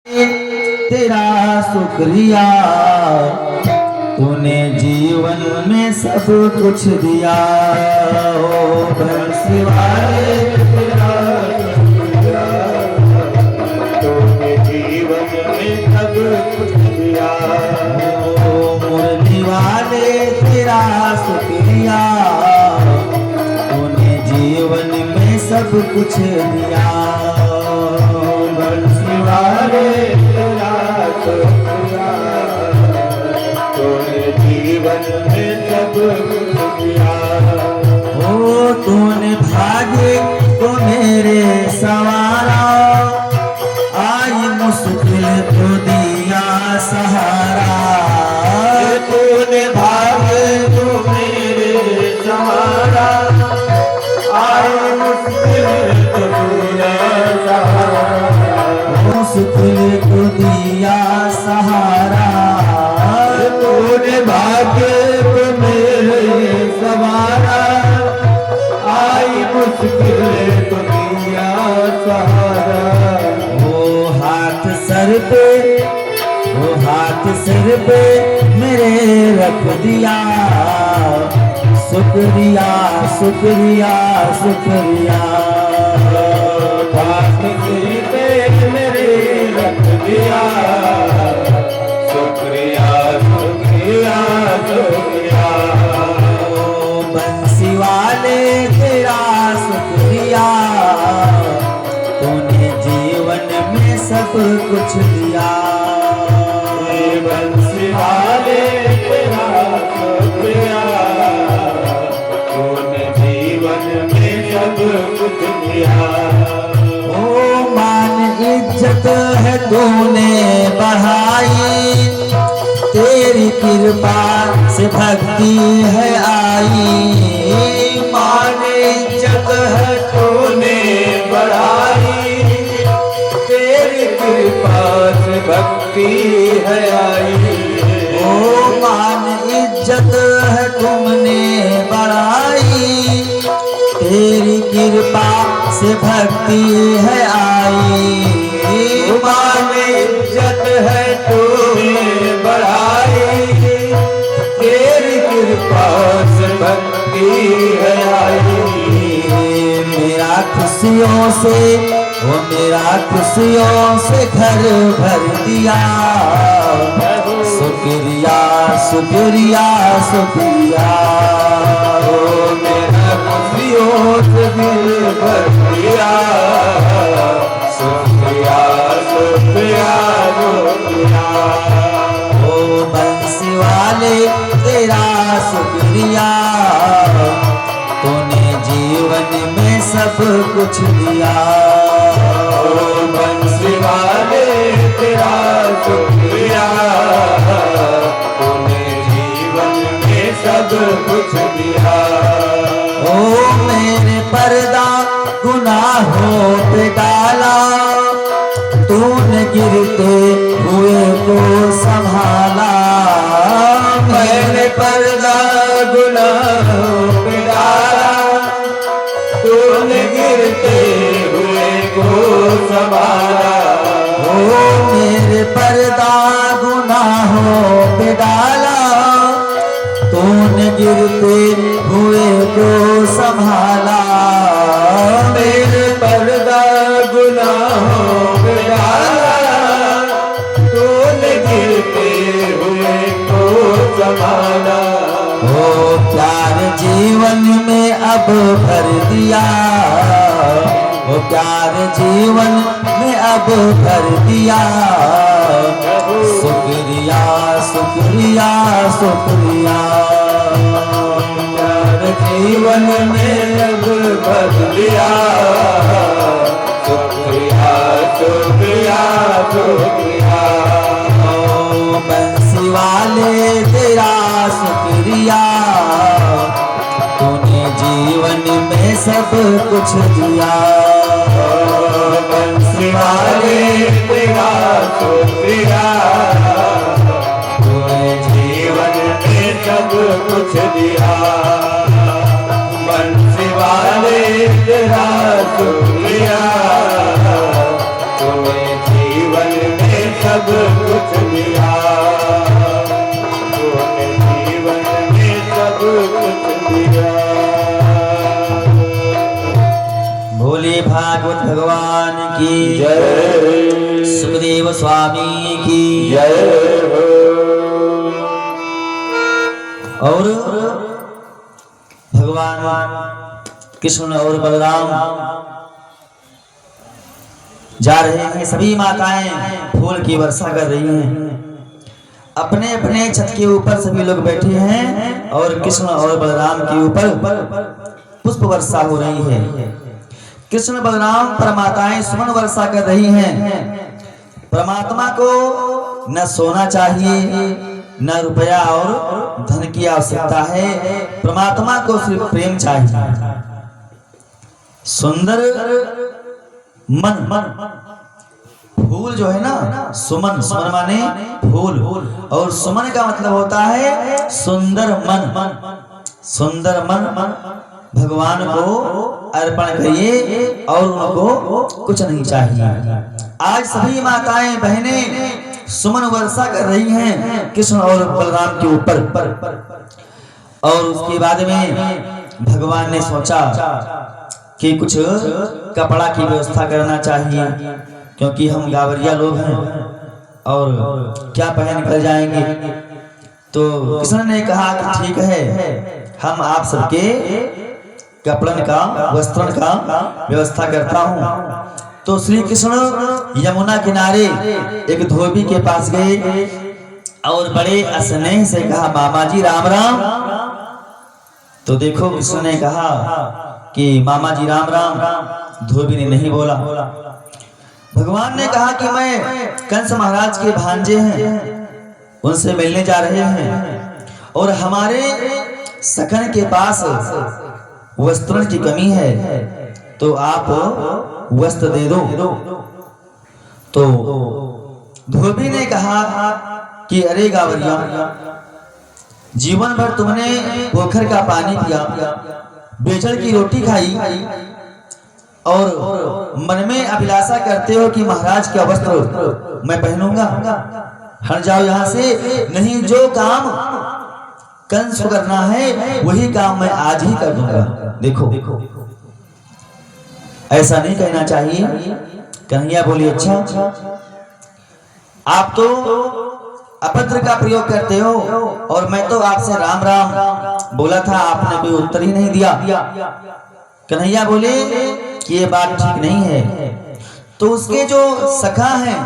तेरा शुक्रिया, तूने जीवन में सब कुछ दिया। ओ बंसी वाले तेरा शुक्रिया, तूने जीवन में सब कुछ दिया। ओ मुरली वाले तेरा शुक्रिया, तूने जीवन में सब कुछ दिया। बंसी वाले तेरा शुक्रिया, तूने जीवन में सब कुछ दिया। ओ तूने भाग्य को मेरे संवारा, आई मुश्किल तो दिया सहारा। तूने भाग्य को मेरे संवारा, आई मुश्किल तो दिया सहारा। मुश्किल को दिया सहारा, तूने भाग्य को मेरे संवारा, आई मुश्किल को दिया सहारा। वो हाथ सर पे, वो हाथ सिर पे मेरे रख दिया। शुक्रिया शुक्रिया शुक्रिया, हाथ सिर पे मेरे रख दिया। शुक्रिया शुक्रिया शुक्रिया, ओ बंसी वाले तेरा शुक्रिया, तूने जीवन में सब कुछ दिया। बंसी वाले तेरा शुक्रिया, तूने जीवन में सब कुछ दिया। ओ मान इज्जत है तूने बढ़ाई, तेरी कृपा से भक्ति है आई। मान इज्जत है तूने बढ़ाई, तेरी कृपा से भक्ति है आई। ओ मान इज्जत है तुमने बढ़ाई, तेरी कृपा से भक्ति है आई। मान इज्जत है तूने बढ़ाई, तेरी कृपा से भक्ति है आई। मेरा खुशियों से, वो मेरा खुशियों से घर भर दिया। शुक्रिया शुक्रिया शुक्रिया, ओ मेरा खुशियों से दिल भर दिया। शुक्रिया शुक्रिया शुक्रिया, ओ बंसी वाले तेरा शुक्रिया, तूने जीवन में सब कुछ दिया। ओ बंसी वाले तेरा शुक्रिया, तूने जीवन में सब कुछ दिया। ओ मेरे पर्दा गुनाहों पे डाला, तूने गिरते हुए को संभाला। मैंने पर्दा गुनाहों पे डाला, तूने गिरते हुए को संभाला। ओ मेरे पर्दा गुनाहों पे डाला, तूने गिरते हुए को संभाला। मेरे पर्दा गुनाहों पे डाला, तूने गिरते हुए को संभाला। ओ प्यार जीवन में अब भर दिया, ओ प्यार जीवन में अब भर दिया। शुक्रिया शुक्रिया शुक्रिया, प्यार जीवन में अब भर दिया। शुक्रिया शुक्रिया शुक्रिया, ओ बंसी वाले तेरा शुक्रिया, तूने जीवन में सब कुछ दिया। बंसी वाले तेरा शुक्रिया, तूने जीवन में सब कुछ दिया। बंसी वाले तेरा शुक्रिया, तूने जीवन में कुछ दिया, तूने जीवन में सब कुछ दिया। भोले भागवत भगवान की जय, सुखदेव स्वामी की जय हो। और भगवान कृष्ण और बलराम जा रहे हैं। सभी माताएं फूल की वर्षा कर रही हैं। अपने अपने छत के ऊपर सभी लोग बैठे हैं और कृष्ण और बलराम के ऊपर पुष्प वर्षा हो रही है। कृष्ण बलराम परमाताएं सुमन वर्षा कर रही हैं। परमात्मा को न सोना चाहिए, न रुपया और धन की आवश्यकता है। परमात्मा को सिर्फ प्रेम चाहिए। सुंदर मन फूल जो है ना, सुमन, सुमन माने फूल, और सुमन का मतलब होता है सुंदर मन। सुंदर मन भगवान को अर्पण करिए और उनको कुछ नहीं चाहिए। आज सभी माताएं बहनें सुमन वर्षा कर रही हैं कृष्ण और बलराम के ऊपर। और उसके बाद में भगवान ने सोचा कि कुछ कपड़ा की व्यवस्था करना चाहिए, क्योंकि हम गावरिया लोग हैं और क्या पहन कर जाएंगे। तो कृष्ण ने कहा कि ठीक है, हम आप सबके कपड़न का, वस्त्रन का व्यवस्था करता हूँ। तो श्री कृष्ण यमुना किनारे एक धोबी के पास गए और बड़े स्नेह से कहा, मामा जी राम राम। तो देखो कृष्ण ने कहा कि मामा जी राम राम। धोबी ने नहीं बोला। भगवान ने कहा कि मैं कंस महाराज के भांजे हैं, उनसे मिलने जा रहे हैं और हमारे सखन के पास वस्त्रों की कमी है, तो आप वस्त्र दे दो। तो धोबी ने कहा कि अरे गावरिया, जीवन भर तुमने पोखर का पानी पिया, बेचड़ की रोटी खाई और मन में अभिलाषा करते हो कि महाराज का वस्त्र मैं पहनूंगा। हट जाओ यहाँ से, नहीं जो काम कंस को करना है वही काम मैं आज ही कर दूंगा। देखो ऐसा नहीं कहना चाहिए। कन्हैया बोली, अच्छा आप तो अभद्र का प्रयोग करते हो और मैं तो आपसे राम राम बोला था, आपने कोई उत्तर ही नहीं दिया। कन्हैया बोले कि ये बात ठीक नहीं है। तो उसके जो सखा हैं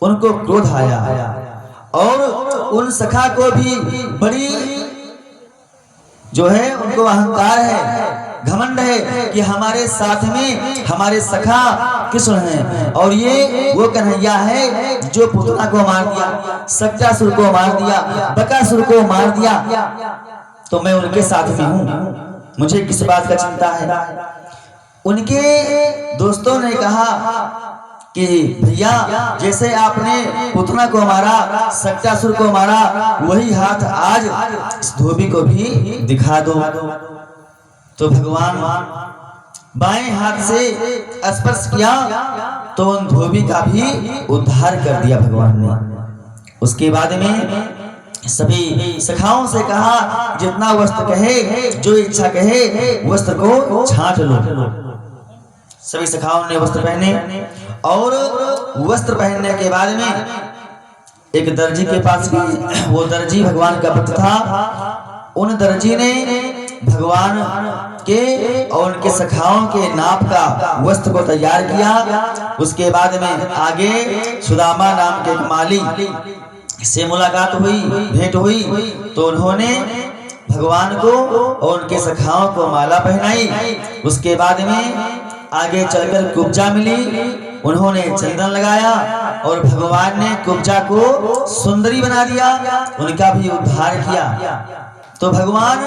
उनको क्रोध आया और उन सखा को भी बड़ी जो है उनको अहंकार है, घमंड है कि हमारे साथ में हमारे सखा कृष्ण हैं और ये वो कन्हैया है जो पुतना को मार दिया, सत्यासुर को मार दिया, बकासुर को मार दिया। तो मैं उनके साथ में हूँ, मुझे किस बात का चिंता है। उनके दोस्तों ने कहा कि भैया, जैसे आपने पुतना को मारा, सत्यासुर को मारा, वही हाथ आज इस धोबी को भी दिखा दो। तो भगवान बाएं हाथ से स्पर्श किया तो उन धोबी का भी उद्धार कर दिया भगवान ने। उसके बाद में सभी सखाओं से कहा, जितना वस्त्र कहे, जो इच्छा कहे, वस्त्र को छांट लो। सभी सखाओं ने वस्त्र पहने और वस्त्र पहनने के बाद में एक दर्जी के पास गए। वो दर्जी भगवान का भक्त था। उन दर्जी ने भगवान के और उनके सखाओं के नाप का वस्त्र को तैयार किया। उसके बाद में आगे सुदामा नाम के एक माली से मुलाकात हुई, भेंट हुई। तो उन्होंने भगवान को और उनके सखाओं को माला पहनाई। उसके बाद में आगे चलकर कुब्जा मिली, उन्होंने चंदन लगाया और भगवान ने कुब्जा को सुंदरी बना दिया, उनका भी उद्धार किया। तो भगवान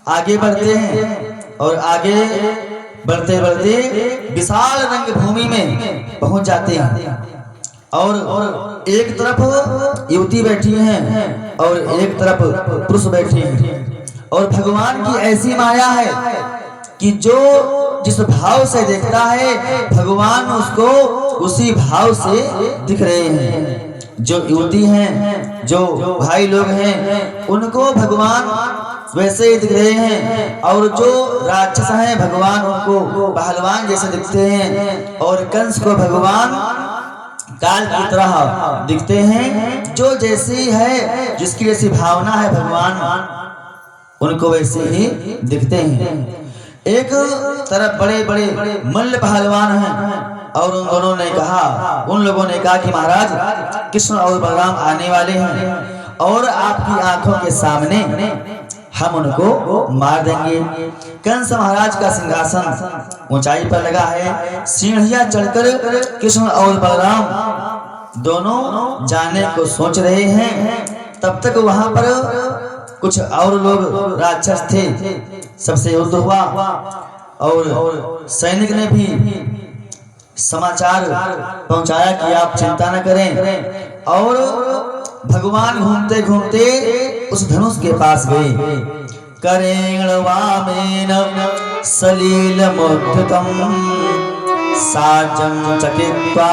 आगे बढ़ते हैं और आगे बढ़ते बढ़ते विशाल रंग भूमि में पहुंच जाते हैं और एक तरफ युवती बैठी हैं और एक तरफ पुरुष बैठे हैं। और भगवान की ऐसी माया है कि जो जिस भाव से देखता है भगवान उसको उसी भाव से दिख रहे हैं। जो युवती हैं, जो भाई लोग हैं, उनको भगवान वैसे ही दिख रहे हैं, और जो राक्षस हैं भगवान उनको पहलवान जैसे दिखते हैं, और कंस को भगवान काल की तरह दिखते हैं। जो जैसी है, जिसकी जैसी भावना है, भगवान उनको वैसे ही दिखते हैं। एक तरफ बड़े बड़े मल्ल पहलवान हैं, और उन दोनों ने कहा, उन लोगों ने कहा कि महाराज कृष्ण और बलराम आने वाले हैं, और आपकी आंखों के सामने हम उनको मार देंगे। कंस महाराज का सिंहासन ऊंचाई पर लगा है, सीढ़ियां चढ़कर कृष्ण और बलराम दोनों जाने को सोच रहे हैं। तब तक वहां पर कुछ और लोग राक्षस थे, सबसे युद्ध हुआ, और सैनिक ने भी समाचार पहुंचाया कि आप चिंता न करें, और भगवान घूमते घूमते उस धनुष के पास गए। करेण वामेन सलील मुद्रितम साजं चकित्वा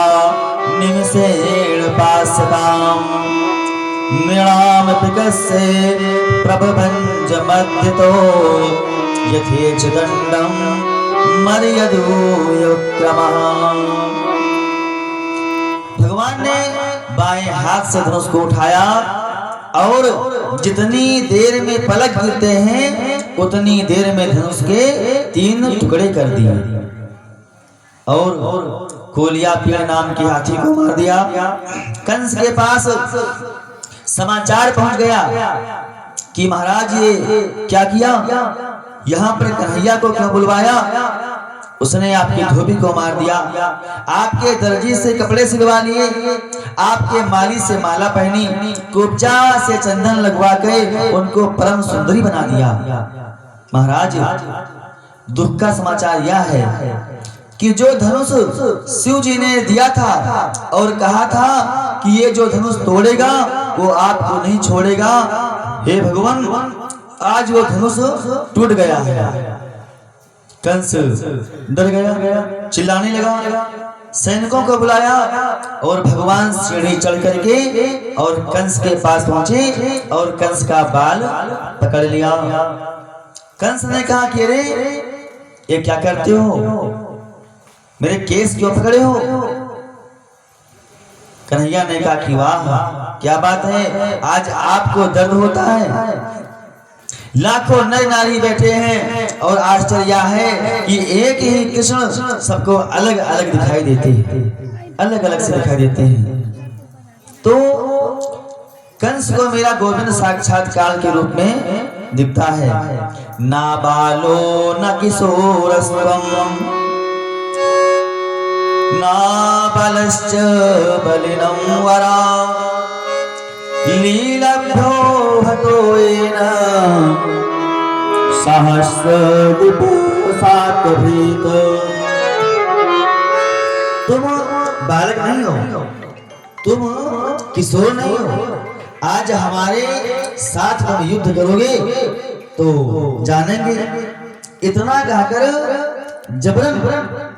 निमिषेण पास्यताम मृणाम पिकस्ये प्रभभंज मध्यतो यथेच दंडम मर्यादुक्रमः। भगवान ने बाएं हाथ से धनुष को उठाया, और जितनी देर में पलक गिरते हैं उतनी देर में धनुष के 3 टुकड़े कर दिए, और कोलिया पेड़ नाम के हाथी को मार दिया। कंस के पास समाचार पहुंच गया कि महाराज ये क्या किया, यहाँ पर कन्हैया को क्यों बुलवाया, उसने आपकी धोबी को मार दिया, आपके दर्जी से कपड़े सिलवा लिए, आपके माली से माला पहनी, कुब्जा से चंदन लगवा के उनको परम सुंदरी बना दिया। महाराज दुख का समाचार यह है कि जो धनुष शिव जी ने दिया था और कहा था कि ये जो धनुष तोड़ेगा वो आपको नहीं छोड़ेगा, हे भगवान आज वो धनुष टूट गया है। कंस डर गया, चिल्लाने लगा, सैनिकों को बुलाया, और भगवान सीढ़ी चढ़ करके और कंस के पास पहुंचे, और कंस का बाल पकड़ लिया। कंस ने कहा कि अरे ये क्या करते हो, मेरे केस क्यों पकड़े हो। कन्हैया ने कहा कि वाह क्या बात है, आज आपको दर्द होता है। लाखों नर नारी बैठे हैं, और आश्चर्य है कि एक ही कृष्ण सबको अलग अलग दिखाई देते हैं, अलग अलग से दिखाई देते हैं। तो कंस को मेरा गोविंद साक्षात काल के रूप में दिखता है। ना बालो न किशोरस्त्वं ना बलश्च बलिनं वरा लीलभ्यो हतोयेन सहस्रदिपो सात्वभीत। तुम बालक नहीं हो, तुम किशोर नहीं हो, आज हमारे साथ तुम युद्ध करोगे तो जानेंगे। इतना कहकर जबरन